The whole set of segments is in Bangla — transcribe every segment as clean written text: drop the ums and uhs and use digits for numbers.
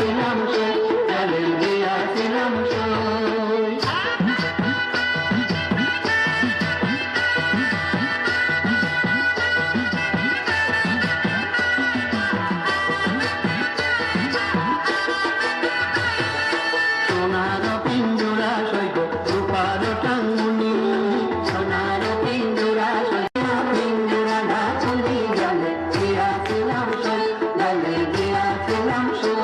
গিয়াছিলাম সই, জলে গিয়াছিলাম সই। সোনার পিঞ্জরা সইব রূপার টাঙ্গুনি, সোনার পিঞ্জরা সইব পিঞ্জরা না চলি জলে গিয়াছিলাম সই, জলে গিয়াছিলাম সই।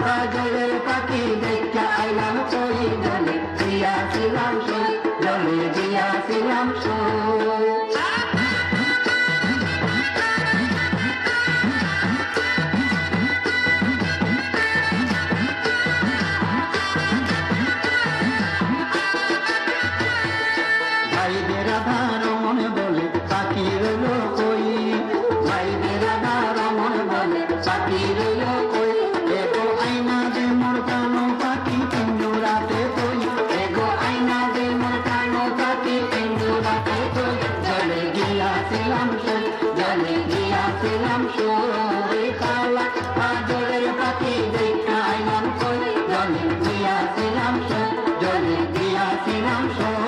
পাগলের পাখি দেখা এলাম কই, জলে গিয়াছিলাম সই, জলে গিয়াছিলাম সই। ভাইদের আধার মনে বলে পাখি রইল কই, ভাইদের আধার মনে বলে পাখি রইল কই। এগো আইনা দে মোর কানো পাখি পিঞ্জরাতে কই, এগো আইনা দে মোর কানো পাখি পিঞ্জরাতে কই। জলে গিয়াছিলাম সই, জলে গিয়াছিলাম সই। খালা পাগলের পাখি দেখা আইলাম কই, জলে গিয়াছিলাম সই, জলে গিয়াছিলাম সই।